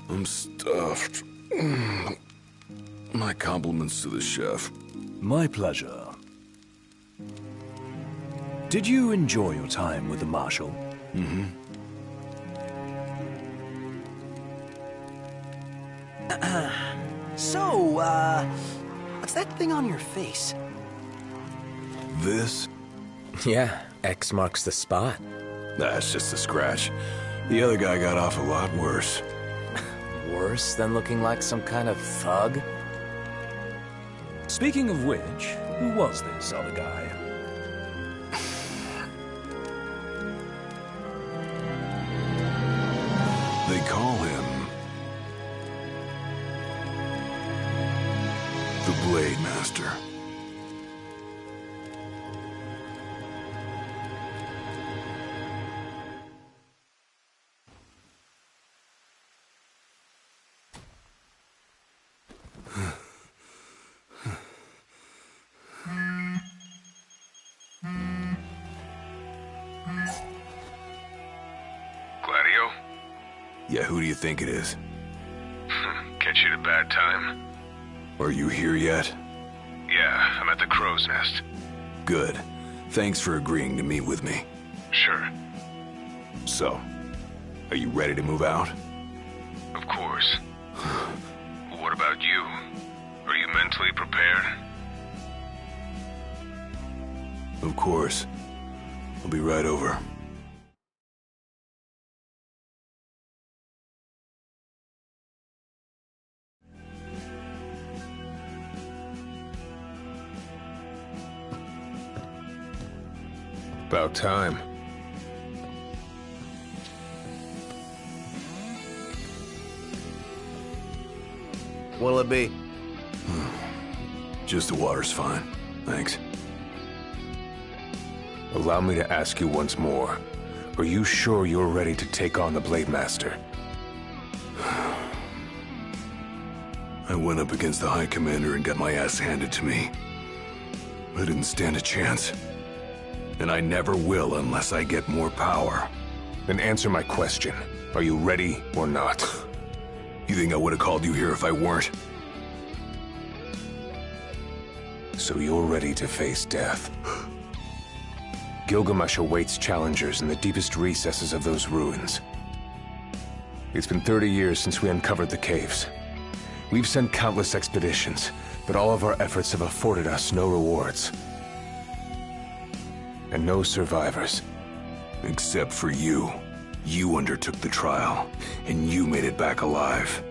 I'm stuffed. My compliments to the chef. My pleasure. Did you enjoy your time with the Marshal? Mm-hmm. What's that thing on your face? This? Yeah, X marks the spot. That's just a scratch. The other guy got off a lot worse. Worse than looking like some kind of thug? Speaking of which, who was this other guy? They call him the Blade Master. Gladio? Yeah, who do you think it is? Catch you at a bad time? Are you here yet? Yeah, I'm at the Crow's Nest. Good. Thanks for agreeing to meet with me. Sure. So, are you ready to move out? Of course. What about you? Are you mentally prepared? Of course. I'll be right over. About time. What'll it be? Just the water's fine. Thanks. Allow me to ask you once more. Are you sure you're ready to take on the Blade Master? I went up against the High Commander and got my ass handed to me. I didn't stand a chance. And I never will unless I get more power. Then answer my question. Are you ready or not? You think I would have called you here if I weren't? So you're ready to face death. Gilgamesh awaits challengers in the deepest recesses of those ruins. It's been 30 years since we uncovered the caves. We've sent countless expeditions, but all of our efforts have afforded us no rewards. And no survivors. Except for you. You undertook the trial, and you made it back alive.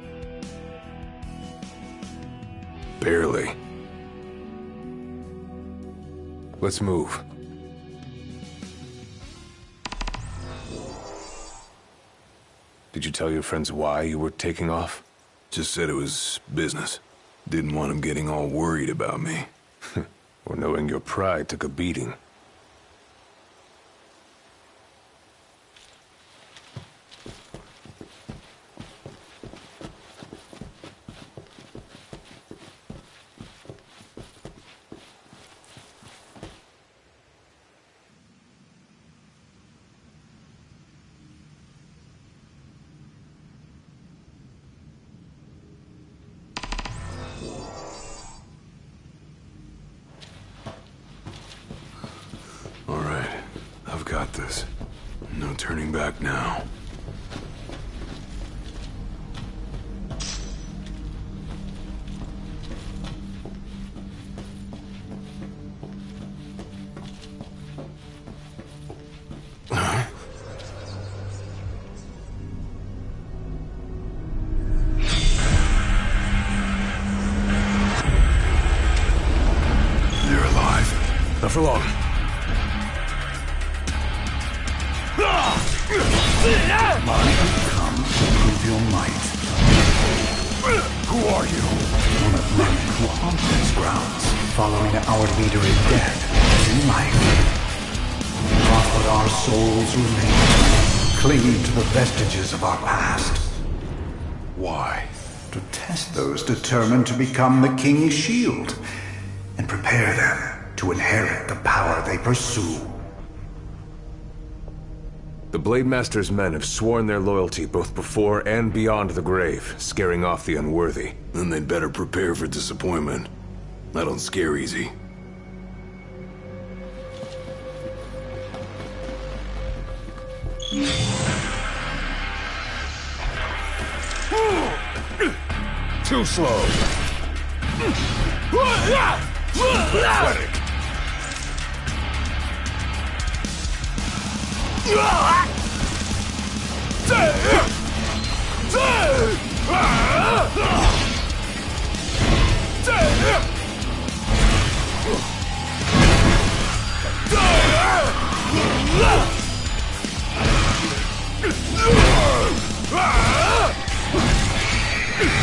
Barely. Let's move. Did you tell your friends why you were taking off? Just said it was business. Didn't want them getting all worried about me. Or knowing your pride took a beating. All right, I've got this. No turning back now. They're alive. Not for long. Come, prove your might. Who are you? One of many who haunt these grounds, following our leader in death as in life. But our souls remain, clinging to the vestiges of our past. Why? To test those determined to become the King's shield, and prepare them to inherit the power they pursue. The Blade Master's men have sworn their loyalty both before and beyond the grave, scaring off the unworthy. Then they'd better prepare for disappointment. I don't scare easy. Too slow. Pathetic.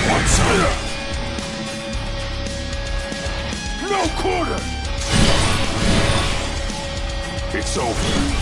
What's up? No quarter! It's over.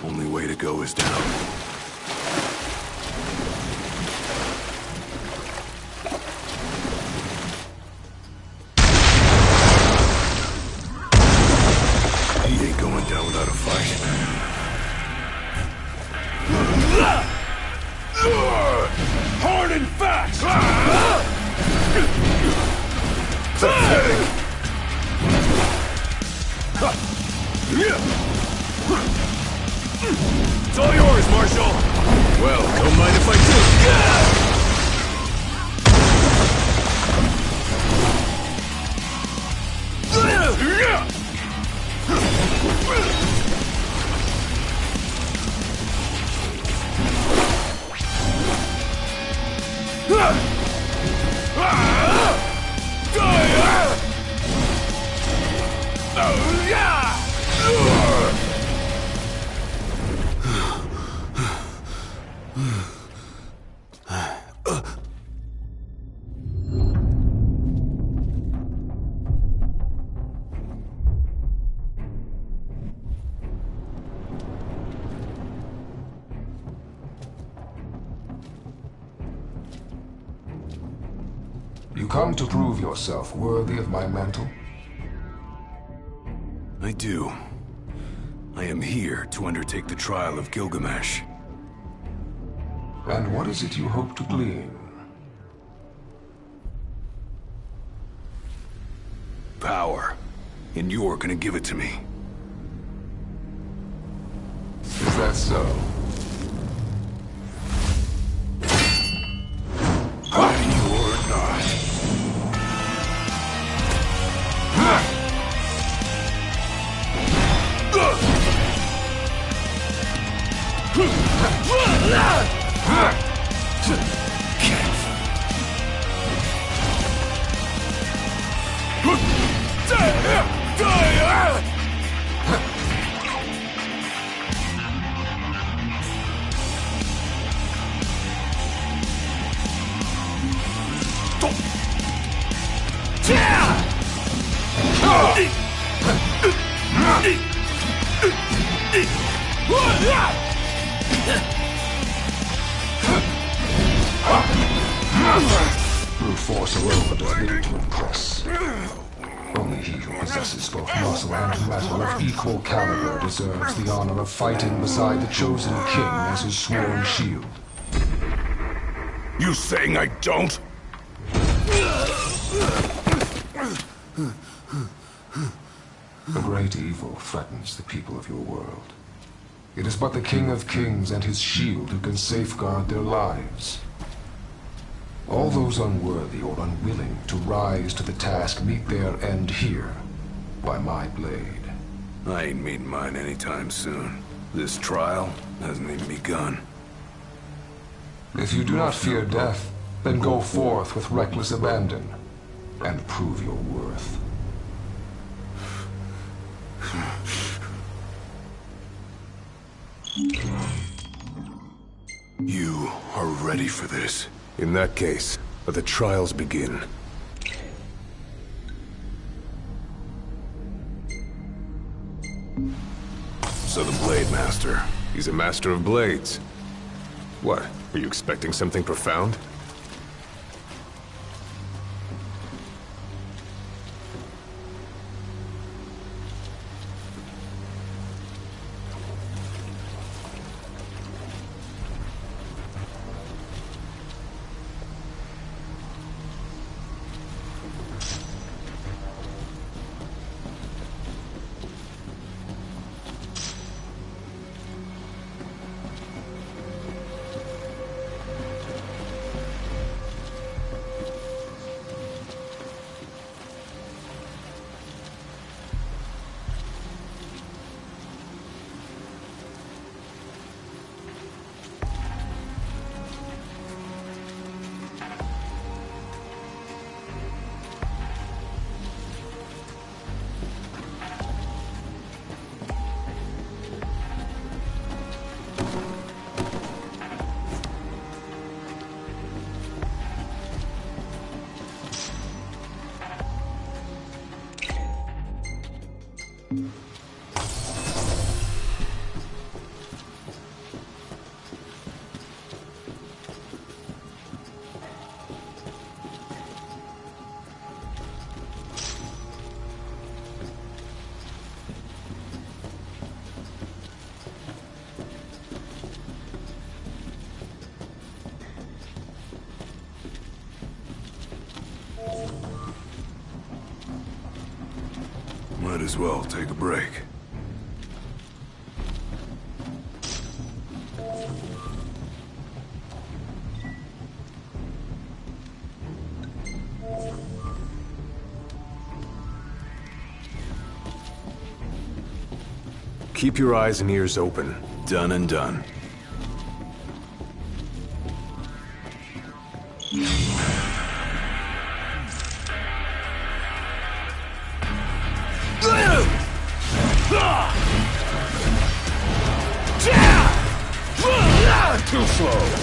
Only way to go is down. He ain't going down without a fight. Hard and fast! It's all yours, Marshal! Well, don't mind if I do. You come to prove yourself worthy of my mantle? I do. I am here to undertake the trial of Gilgamesh. And what is it you hope to glean? Power. And you're gonna give it to me. Is that so? You're not. Brute force alone does little to impress. Only he who possesses both muscle and metal of equal caliber deserves the honor of fighting beside the chosen king as his sworn shield. You saying I don't? A great evil threatens the people of your world. It is but the King of Kings and his shield who can safeguard their lives. All those unworthy or unwilling to rise to the task meet their end here, by my blade. I ain't meeting mine anytime soon. This trial hasn't even begun. If you do not fear death, then go forth with reckless abandon and prove your worth. You are ready for this. In that case, let the trials begin. So the Blade Master. He's a master of blades. What? Are you expecting something profound? Might as well take a break. Keep your eyes and ears open. Done and done. Too slow.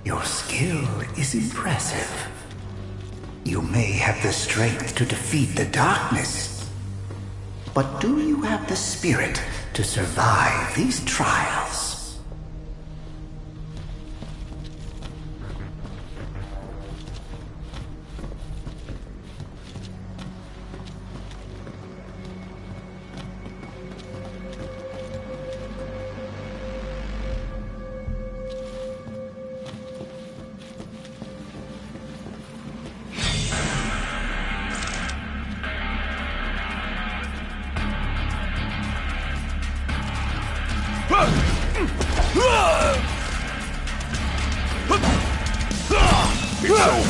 Your skill is impressive. You may have the strength to defeat the darkness, but do you have the spirit to survive these trials? It's over.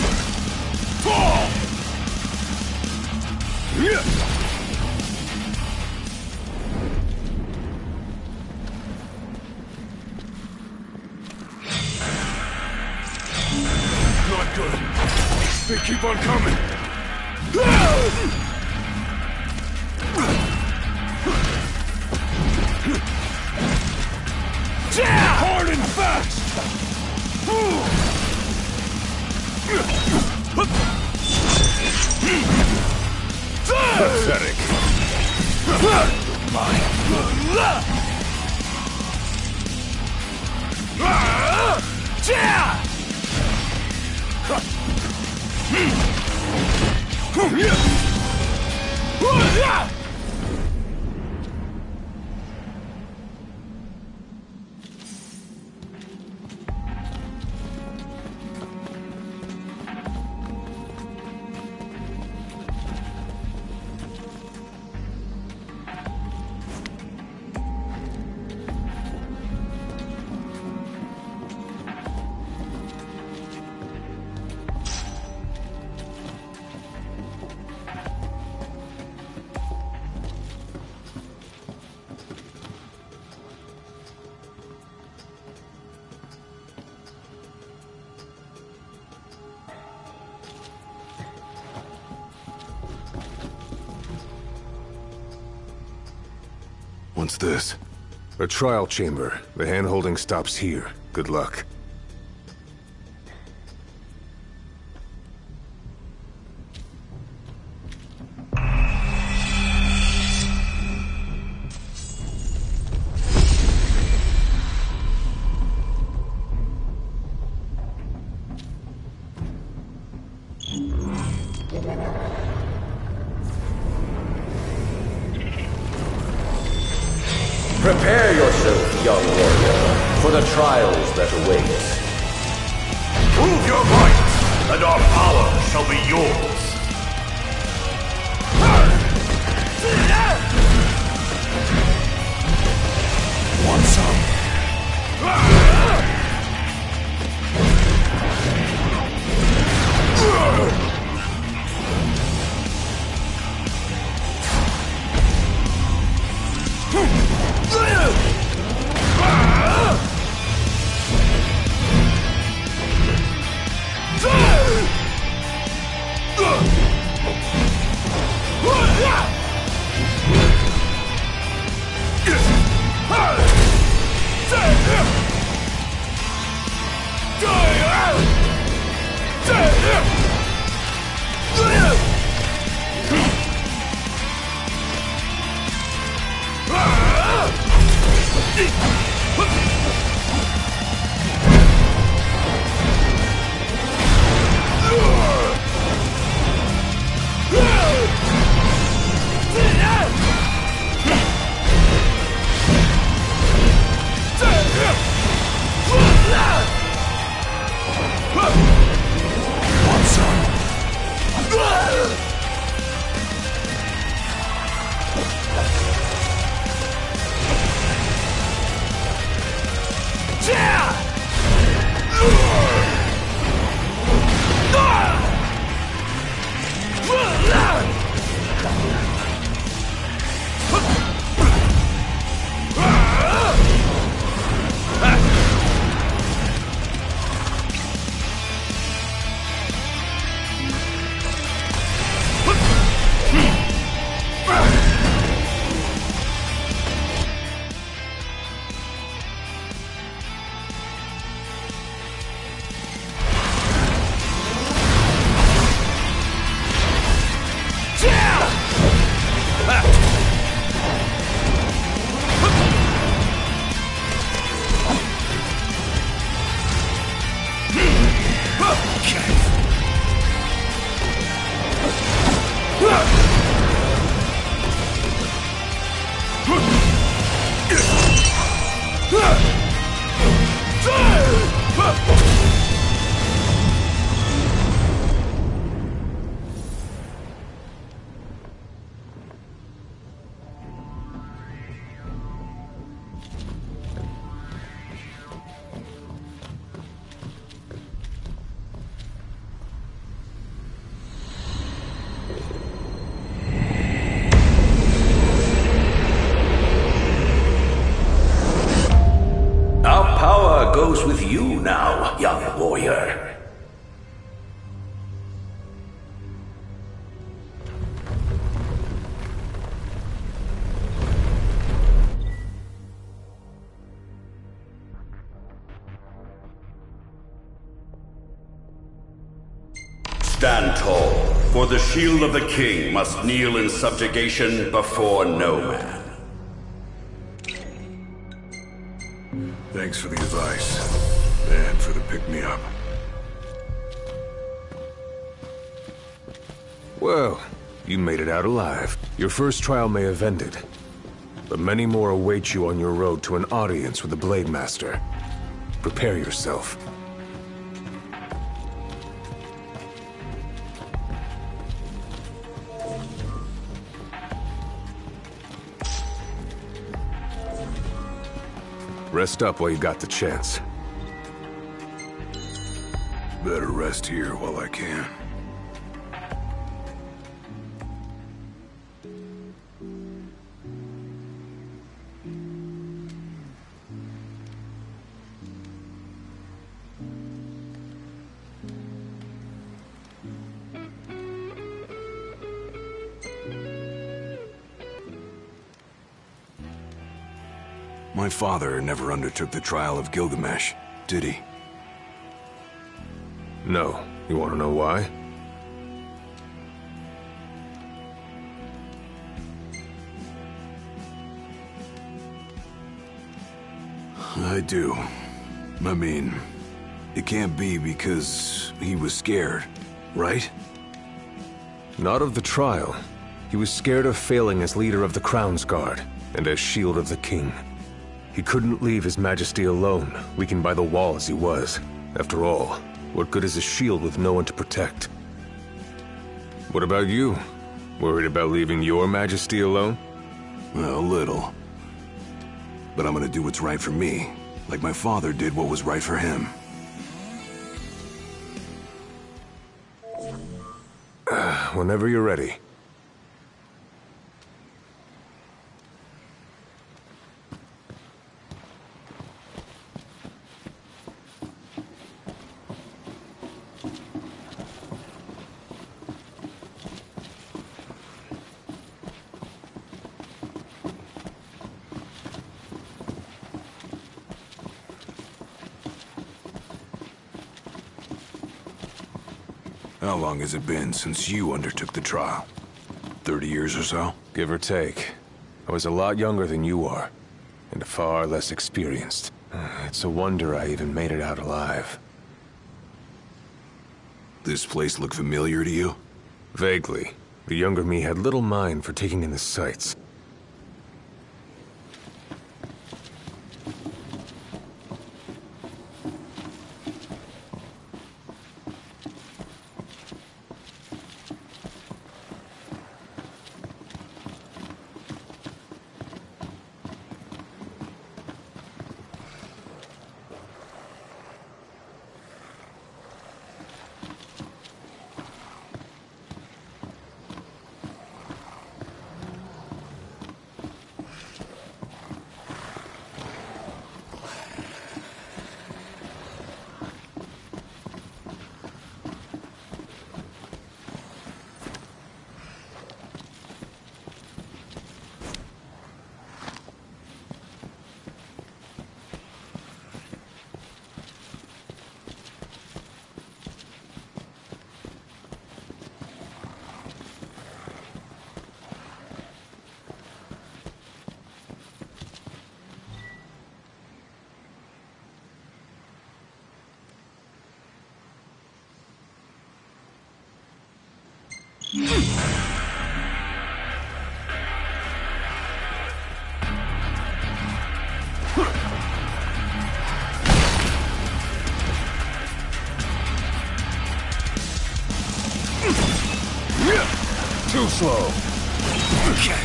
Fall! Not good. They keep on coming. What's this? A trial chamber. The hand-holding stops here. Good luck. Prepare yourself, young warrior, for the trials that await. Prove your might, and our power shall be yours. Want some? Goes with you now, young warrior. Stand tall, for the shield of the king must kneel in subjugation before no man. Thanks for the advice, and for the pick-me-up. Well, you made it out alive. Your first trial may have ended, but many more await you on your road to an audience with the Blade Master. Prepare yourself. Rest up while you got the chance. Better rest here while I can. My father never undertook the trial of Gilgamesh, did he? No. You want to know why? I do. I mean, it can't be because he was scared, right? Not of the trial. He was scared of failing as leader of the Crown's Guard, and as Shield of the King. He couldn't leave His Majesty alone, weakened by the wall as he was. After all, what good is a shield with no one to protect? What about you? Worried about leaving your Majesty alone? Well, a little. But I'm gonna do what's right for me, like my father did what was right for him. Whenever you're ready. How long has it been since you undertook the trial? 30 years or so? Give or take. I was a lot younger than you are, and far less experienced. It's a wonder I even made it out alive. This place look familiar to you? Vaguely. The younger me had little mind for taking in the sights. Too slow. Okay.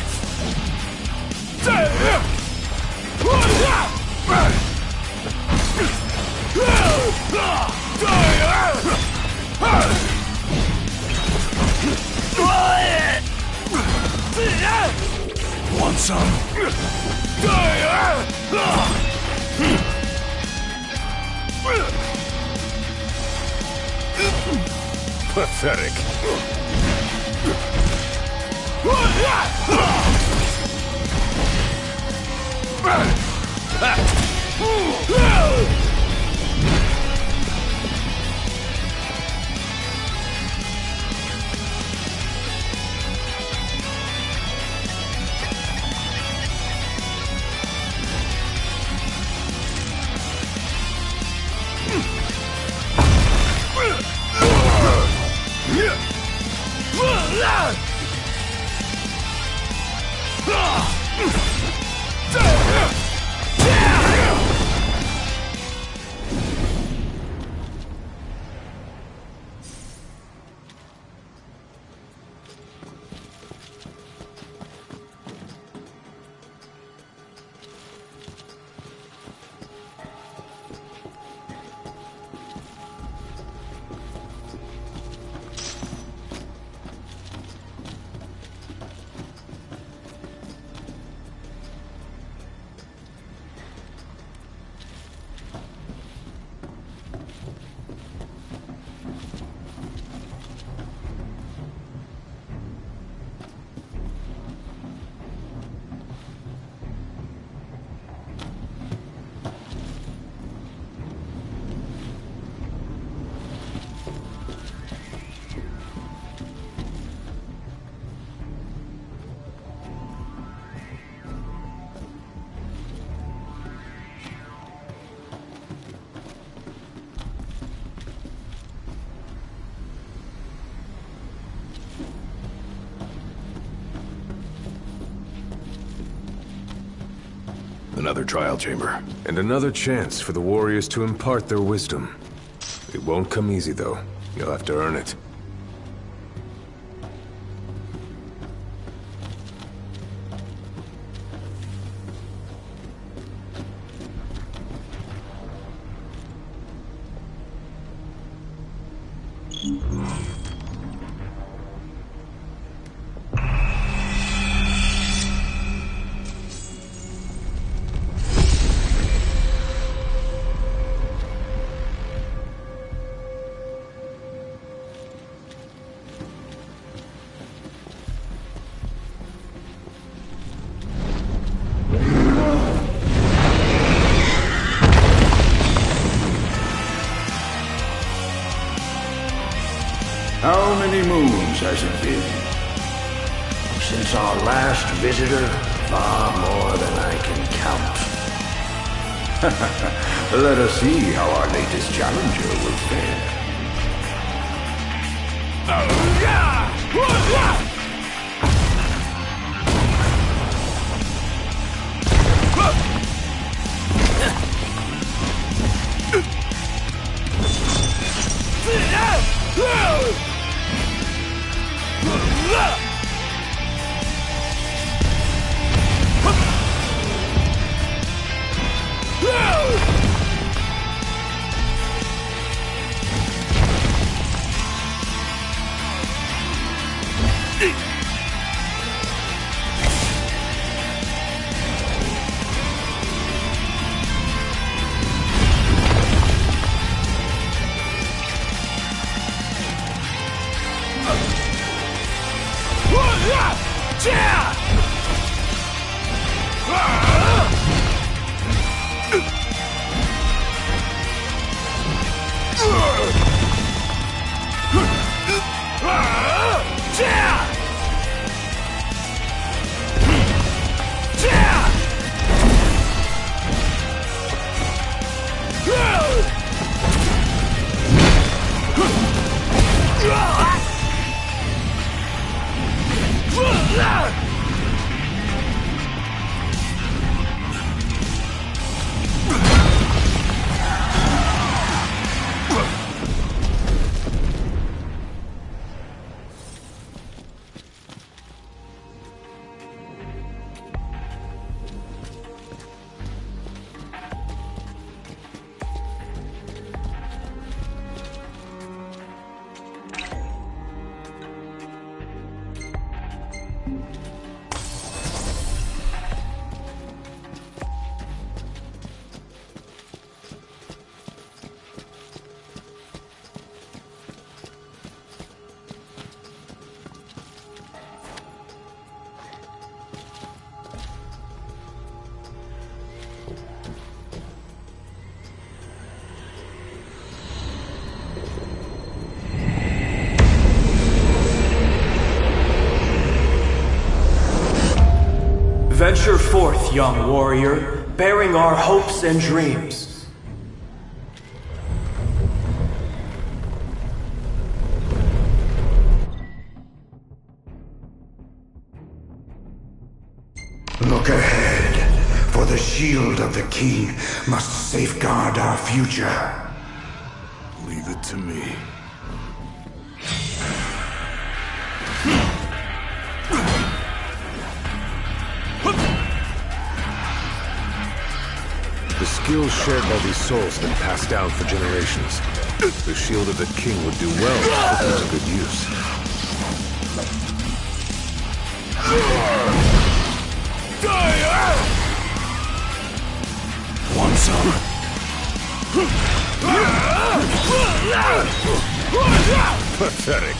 Want some? Pathetic. Another trial chamber. And another chance for the warriors to impart their wisdom. It won't come easy, though. You'll have to earn it. How many moons has it been? Since our last visitor, far more than I can count. Let us see how our latest challenger will fare. Venture forth, young warrior, bearing our hopes and dreams. Look Look ahead, for the shield of the king must safeguard our future. Leave it to me. The skills shared by these souls have been passed down for generations. The shield of the king would do well to put them to good use. Want some? Pathetic.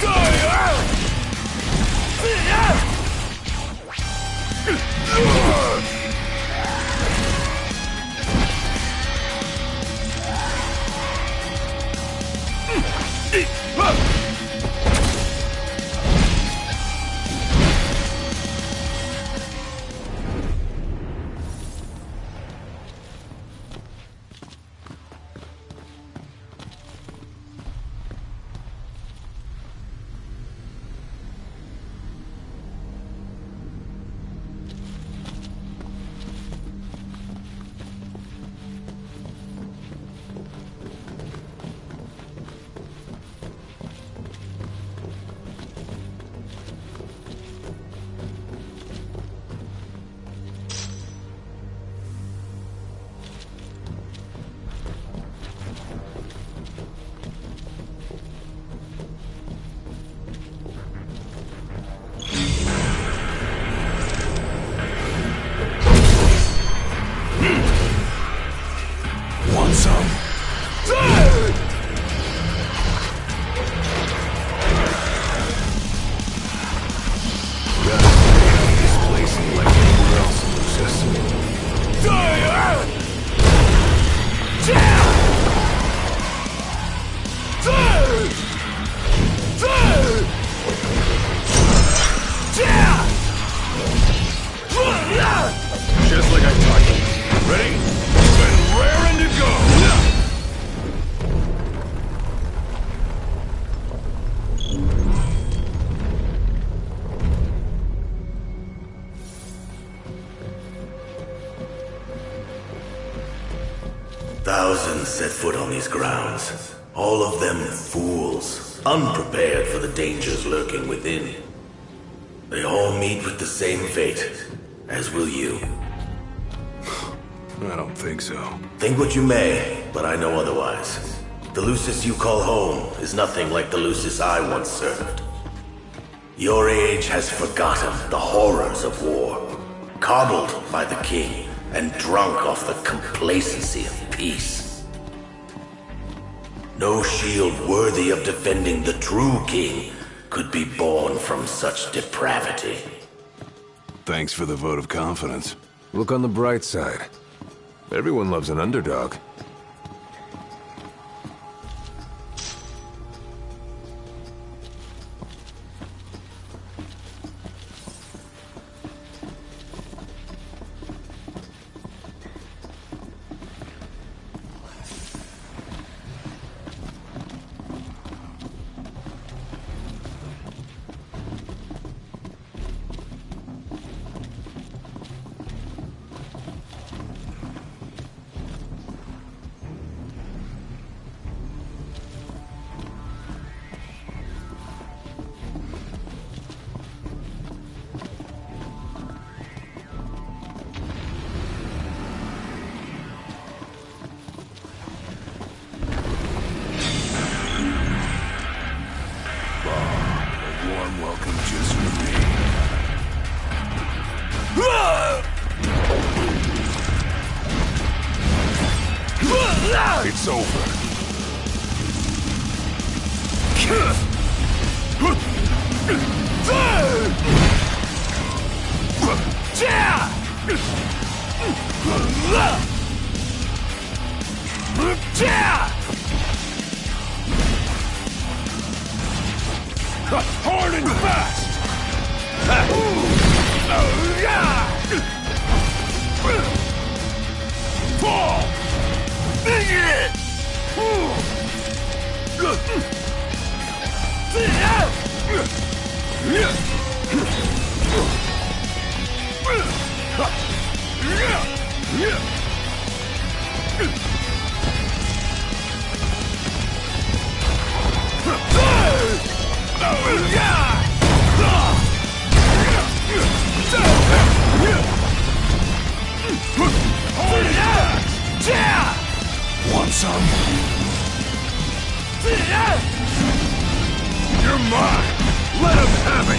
Want some? This place ain't like anywhere else in Lucis. Just like I taught you. Ready? And raring to go! Thousands set foot on these grounds. All of them fools, unprepared for the dangers lurking within. They all meet with the same fate, as will you. I don't think so. Think what you may, but I know otherwise. The Lucis you call home is nothing like the Lucis I once served. Your age has forgotten the horrors of war, coddled by the king, and drunk off the complacency of peace. No shield worthy of defending the true king could be born from such depravity. Thanks for the vote of confidence. Look on the bright side. Everyone loves an underdog. It's over. Hard and fast! Fall! Want some? You're mine! Let him have it!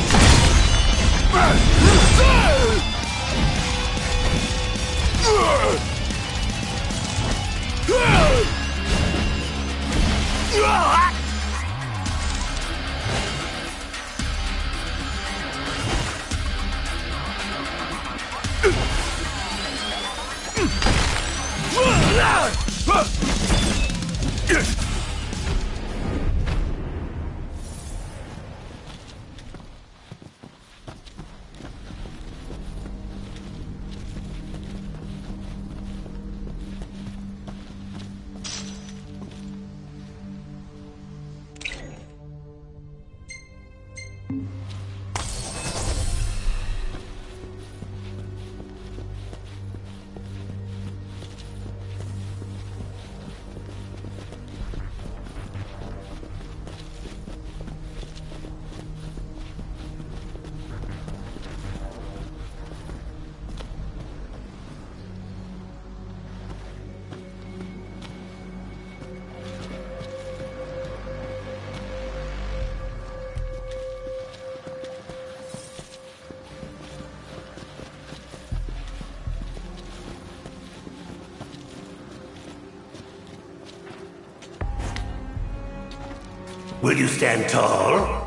Will you stand tall?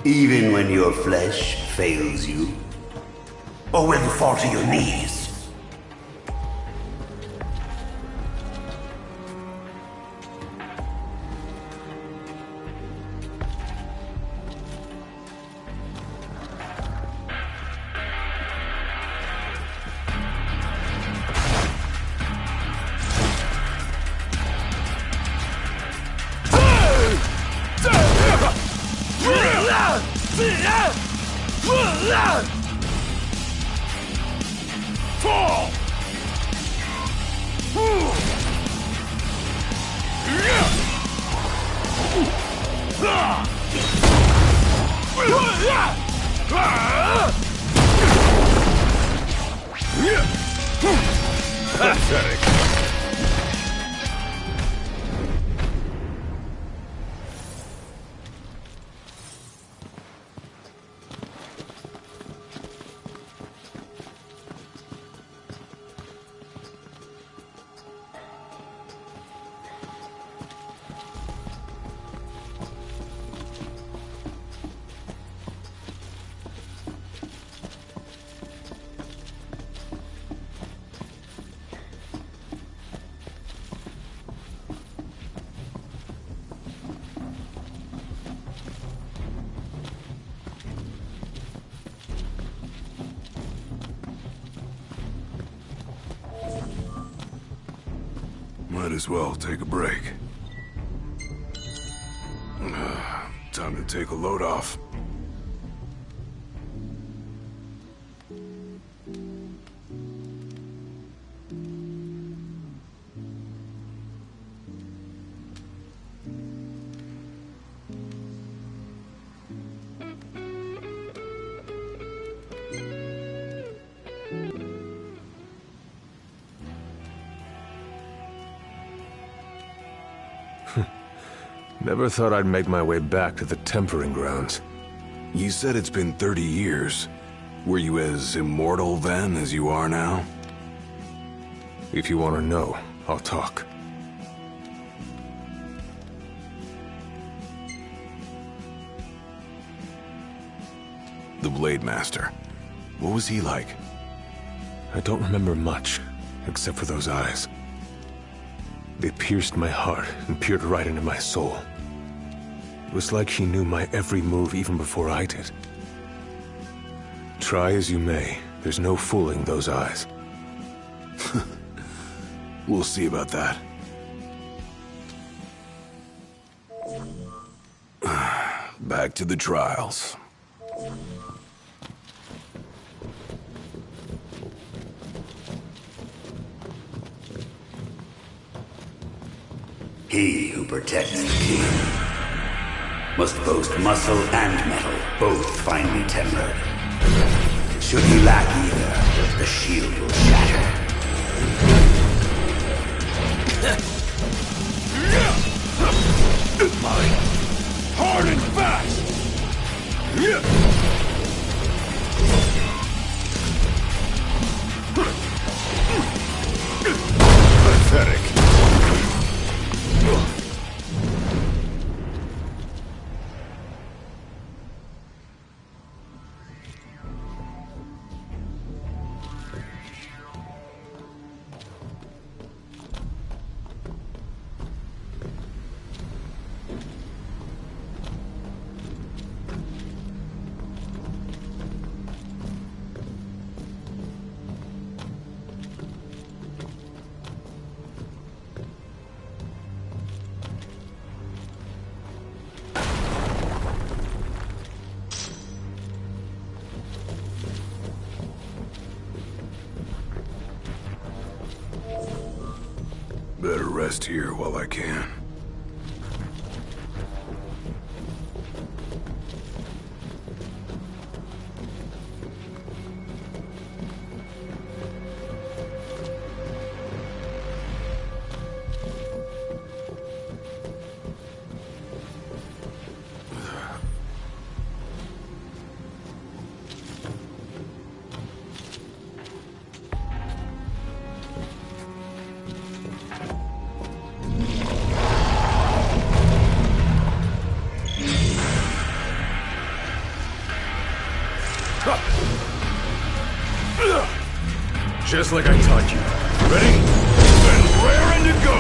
Even when your flesh fails you? Or will you fall to your knees? Pathetic. Might as well take a break. Time to take a load off. Never thought I'd make my way back to the tempering grounds. You said it's been 30 years. Were you as immortal then as you are now? If you want to know, I'll talk. The Blade Master. What was he like? I don't remember much, except for those eyes. They pierced my heart and peered right into my soul. It was like he knew my every move even before I did. Try as you may, there's no fooling those eyes. We'll see about that. Back to the trials. He who protects the king must boast muscle and metal, both finely tempered. Should he lack either, the shield will shatter. Mine! Hard and fast! Pathetic. Better rest here while I can. Just like I taught you. Ready? And raring to go!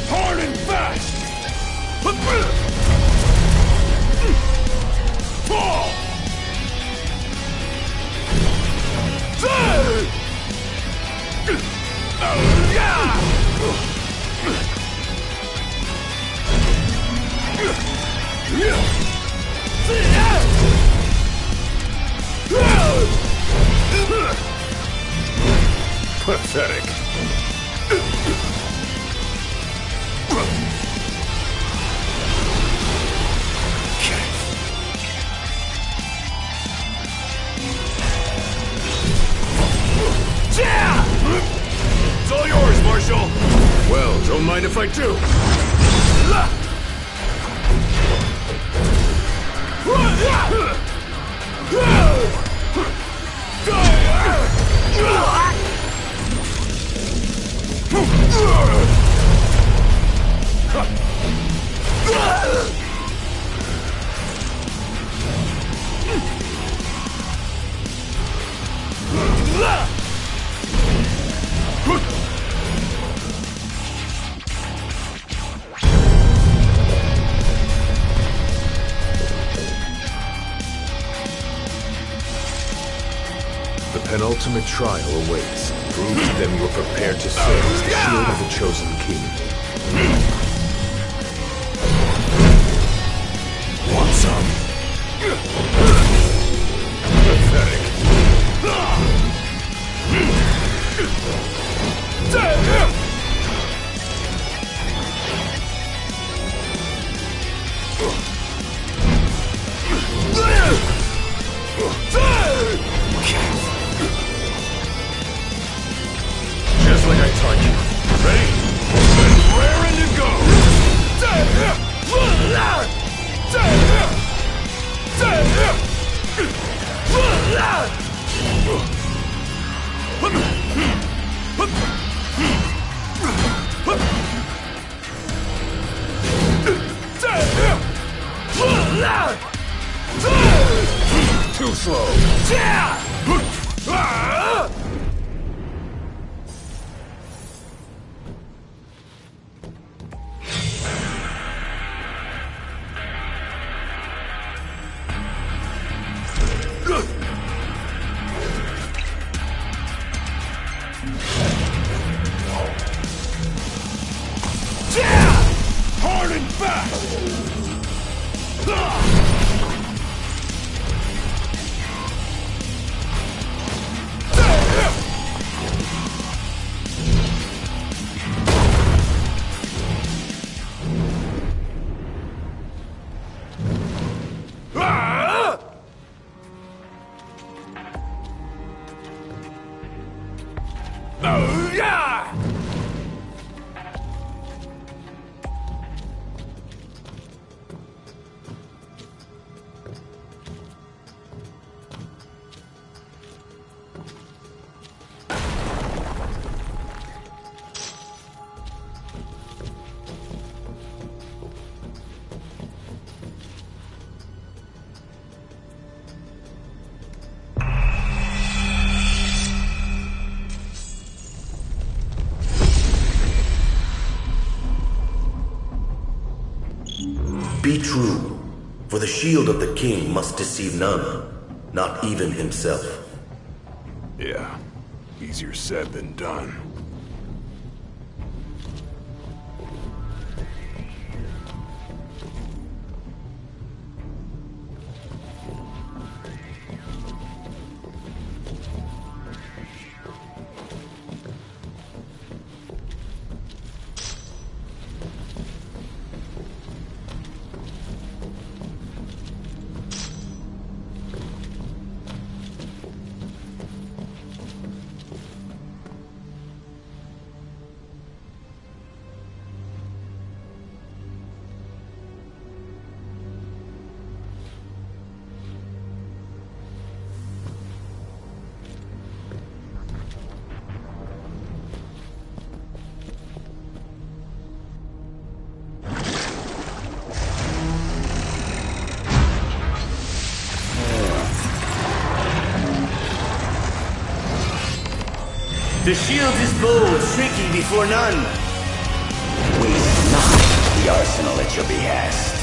Hard and fast! Fall! Pathetic. It's all yours, Marshal! Well, don't mind if I do. The penultimate trial awaits. Prove to them you are prepared to serve as the shield of the chosen king. Want some? Pathetic. Just like I taught you. Ready? And raring to go! Too slow. true, for the shield of the king must deceive none, not even himself. Yeah, easier said than done. The shield is bold, shrinking before none. Waste not the arsenal at your behest.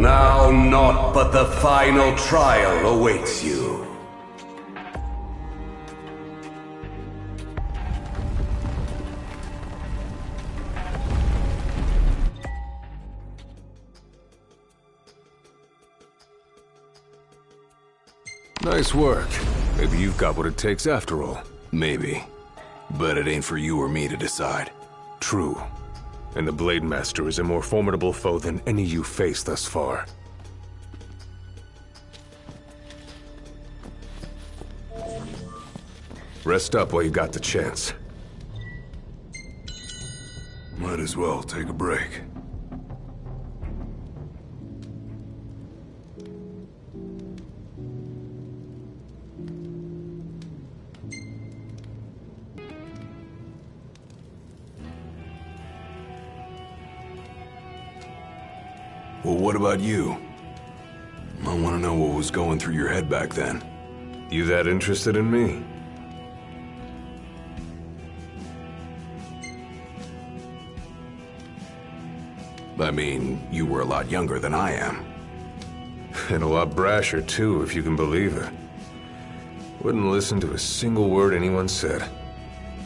Now naught but the final trial awaits you. Nice work. Maybe you've got what it takes after all. Maybe. But it ain't for you or me to decide. True. And the Blade Master is a more formidable foe than any you faced thus far. Rest up while you got the chance. Might as well take a break. Well, what about you? I want to know what was going through your head back then. You that interested in me? I mean, you were a lot younger than I am. And a lot brasher, too, if you can believe it. Wouldn't listen to a single word anyone said.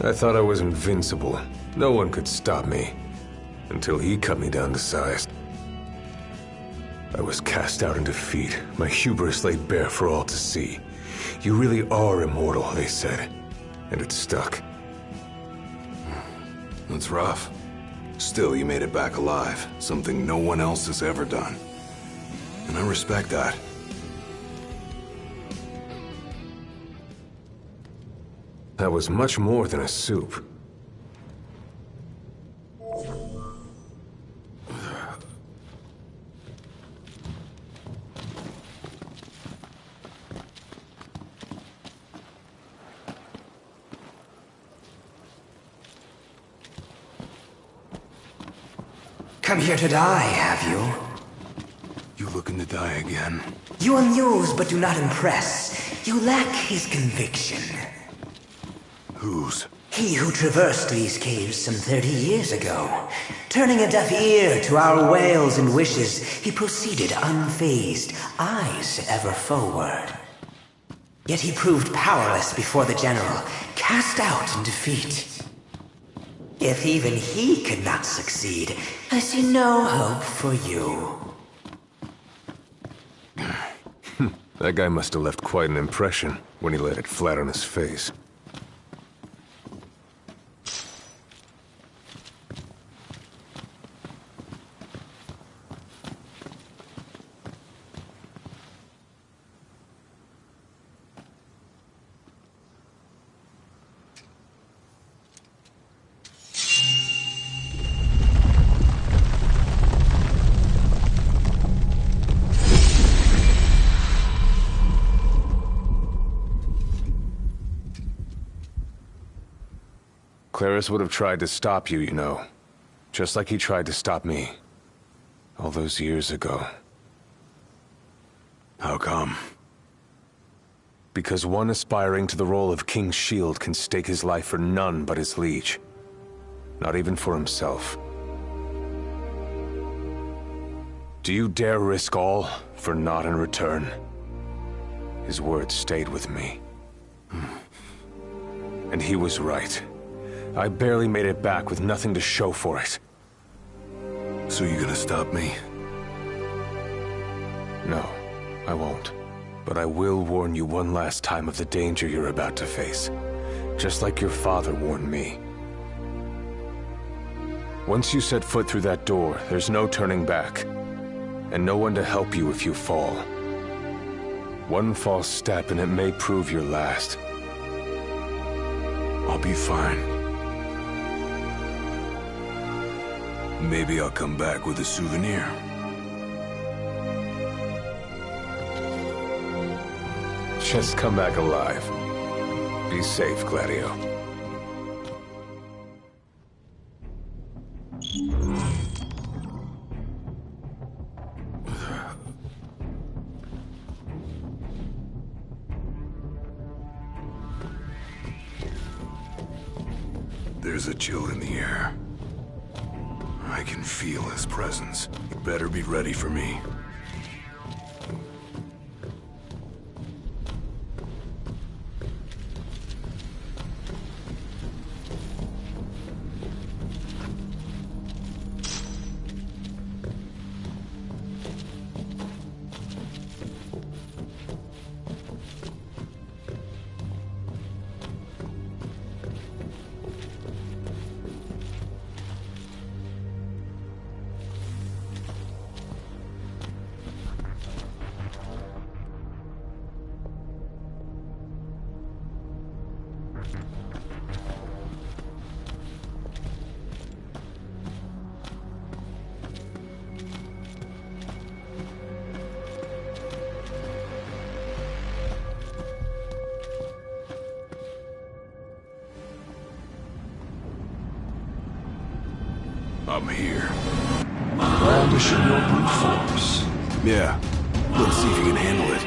I thought I was invincible. No one could stop me. Until he cut me down to size. I was cast out in defeat. My hubris laid bare for all to see. You really are immortal, they said. And it stuck. That's rough. Still, you made it back alive. Something no one else has ever done. And I respect that. That was much more than a soup. Come here to die, have you? You looking to die again? You amuse but do not impress. You lack his conviction. Whose? He who traversed these caves some 30 years ago. Turning a deaf ear to our wails and wishes, he proceeded unfazed, eyes ever forward. Yet he proved powerless before the general, cast out in defeat. If even he could not succeed, I see no hope for you. That guy must have left quite an impression when he laid it flat on his face. Claris would have tried to stop you, you know. Just like he tried to stop me. All those years ago. How come? Because one aspiring to the role of King's Shield can stake his life for none but his liege. Not even for himself. Do you dare risk all for naught in return? His words stayed with me. And he was right. I barely made it back with nothing to show for it. So you gonna stop me? No, I won't. But I will warn you one last time of the danger you're about to face. Just like your father warned me. Once you set foot through that door, there's no turning back. And no one to help you if you fall. One false step and it may prove your last. I'll be fine. Maybe I'll come back with a souvenir. Just come back alive. Be safe, Gladio. There's a chill in the air. I can feel his presence. You better be ready for me. I'm here. Brandish your brute force. Yeah. Let's see if you can handle it.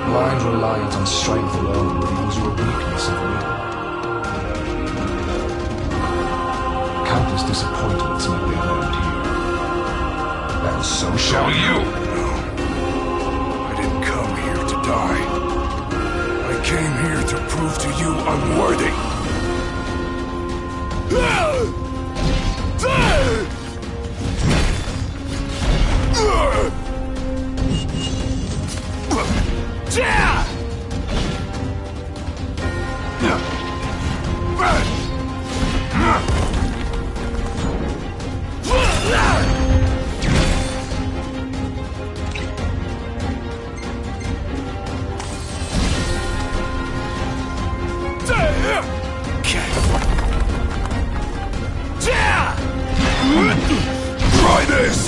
Blind reliance on strength alone reveals your weakness of will. Countless disappointments make their end here. And so shall you! No. I didn't come here to die. I came here to prove to you I'm worthy. Try this!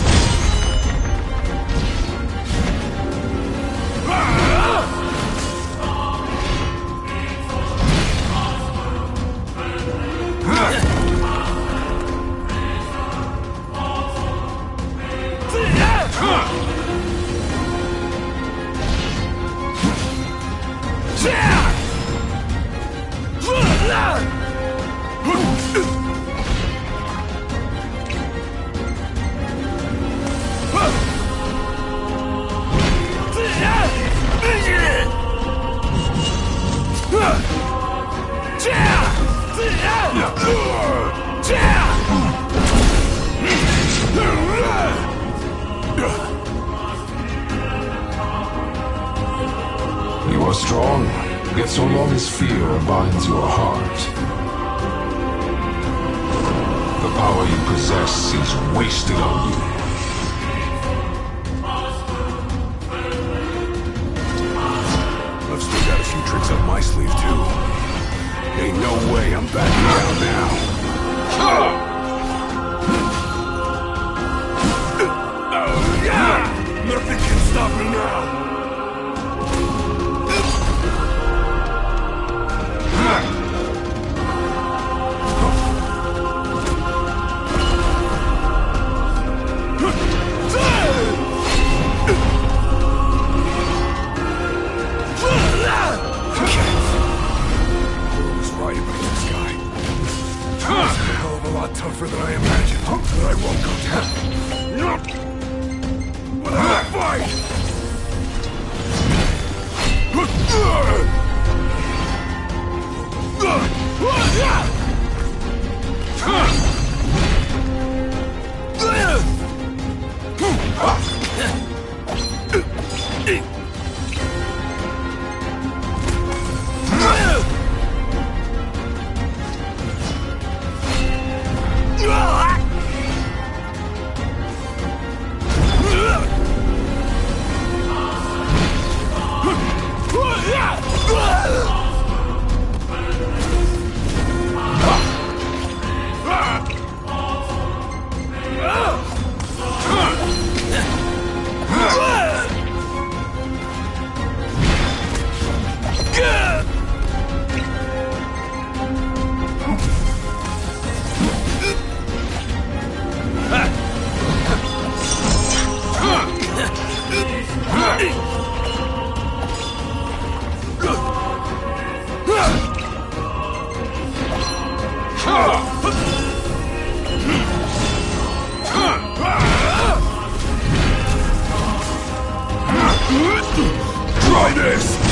You are strong, yet so long as fear binds your heart, the power you possess is wasted on you. I've still got a few tricks up my sleeve, too. Ain't no way I'm backing down now. Nothing can stop me now. Tougher than I imagined, but I won't go down. Without a fight! Try this!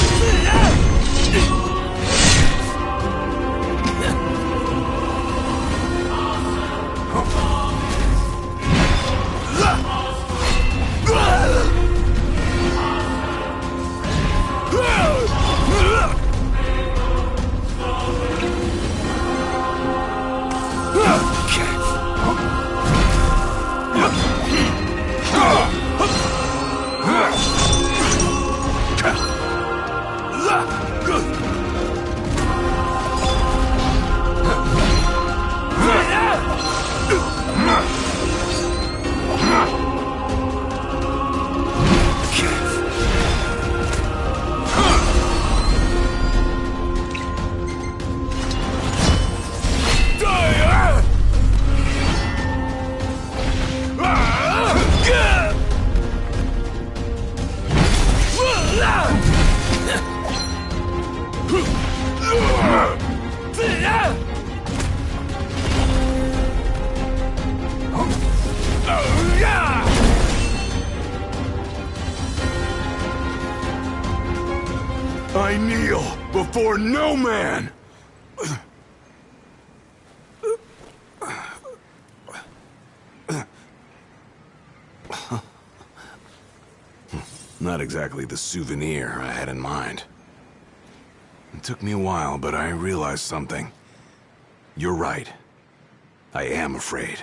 I kneel before no man! Not exactly the souvenir I had in mind. It took me a while, but I realized something. You're right. I am afraid.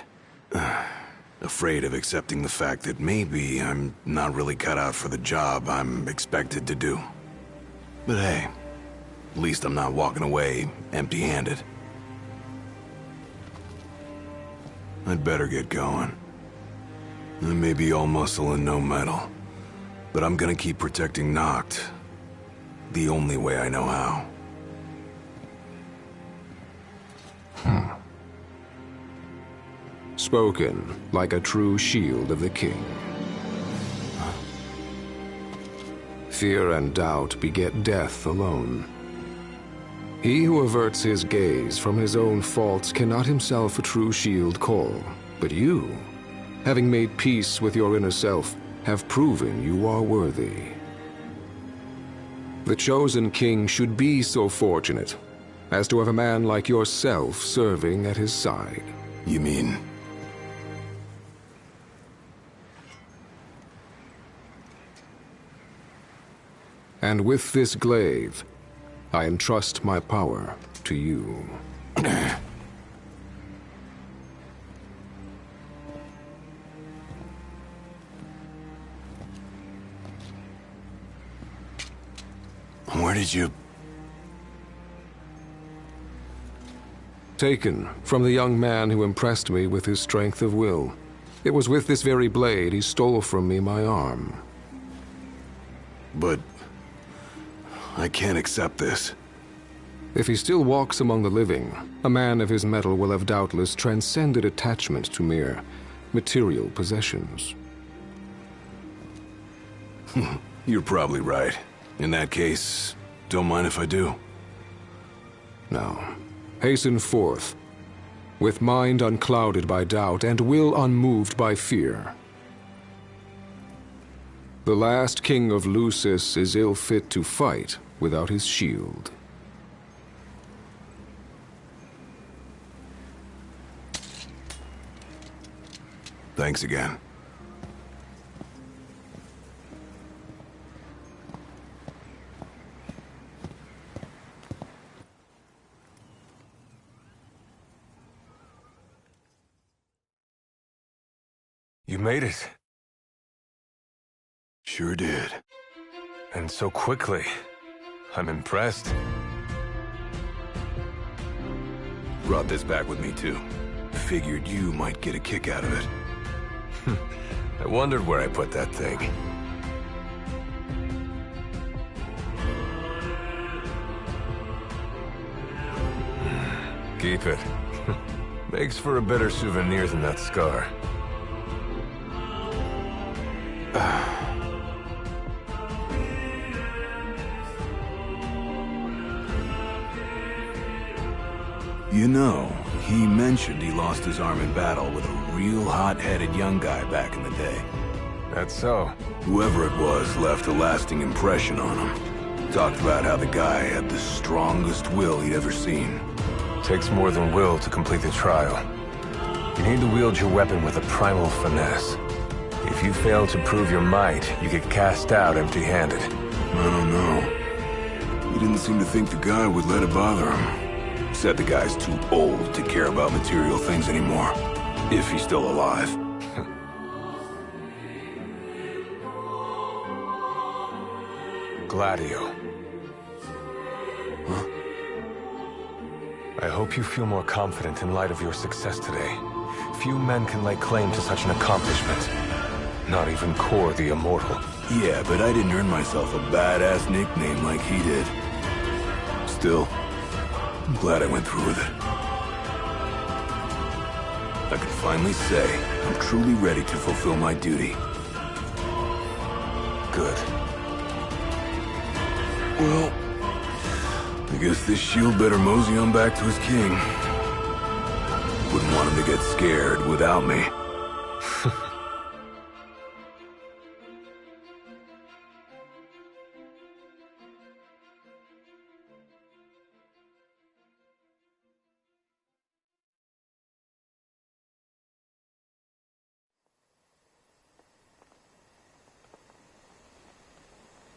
Afraid of accepting the fact that maybe I'm not really cut out for the job I'm expected to do. But hey, at least I'm not walking away empty-handed. I'd better get going. I may be all muscle and no metal, but I'm gonna keep protecting Noct the only way I know how. Spoken like a true shield of the king. Fear and doubt beget death alone. He who averts his gaze from his own faults cannot himself a true shield call. But you, having made peace with your inner self, have proven you are worthy. The chosen king should be so fortunate as to have a man like yourself serving at his side. You mean? And with this glaive, I entrust my power to you. Where did you... Taken from the young man who impressed me with his strength of will. It was with this very blade he stole from me my arm. But... I can't accept this. If he still walks among the living, a man of his mettle will have doubtless transcended attachment to mere material possessions. You're probably right. In that case, don't mind if I do. Now, hasten forth, with mind unclouded by doubt and will unmoved by fear. The last king of Lucis is ill fit to fight without his shield. Thanks again. You made it. Sure did. And so quickly. I'm impressed. Brought this back with me, too. Figured you might get a kick out of it. I wondered where I put that thing. Keep it. Makes for a better souvenir than that scar. You know, he mentioned he lost his arm in battle with a real hot-headed young guy back in the day. That's so. Whoever it was left a lasting impression on him. Talked about how the guy had the strongest will he'd ever seen. Takes more than will to complete the trial. You need to wield your weapon with a primal finesse. If you fail to prove your might, you get cast out empty-handed. I don't know. He didn't seem to think the guy would let it bother him. Said the guy's too old to care about material things anymore. If he's still alive. Gladio. Huh? I hope you feel more confident in light of your success today. Few men can lay claim to such an accomplishment. Not even Kor the Immortal. Yeah, but I didn't earn myself a badass nickname like he did. Still, I'm glad I went through with it. I can finally say I'm truly ready to fulfill my duty. Good. Well, I guess this shield better mosey on back to his king. Wouldn't want him to get scared without me.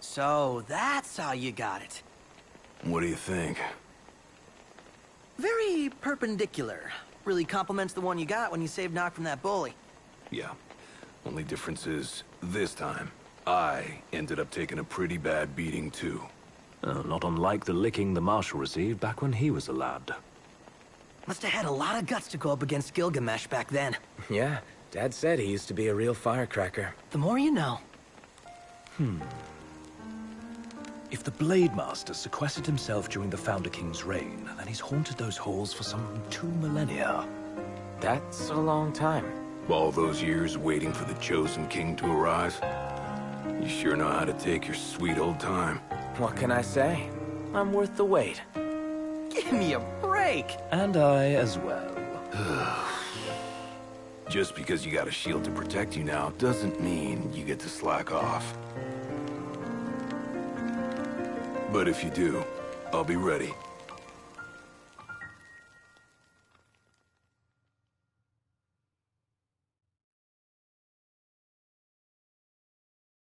So, that's how you got it. What do you think? Very perpendicular. Really complements the one you got when you saved Nock from that bully. Yeah. Only difference is, this time, I ended up taking a pretty bad beating, too. Not unlike the licking the Marshal received back when he was a lad. Must have had a lot of guts to go up against Gilgamesh back then. Yeah, Dad said he used to be a real firecracker. The more you know. If the Blade Master sequestered himself during the Founder King's reign, then he's haunted those halls for some 2 millennia. That's a long time. All those years waiting for the Chosen King to arise? You sure know how to take your sweet old time. What can I say? I'm worth the wait. Give me a break! And I as well. Just because you got a shield to protect you now doesn't mean you get to slack off. But if you do, I'll be ready.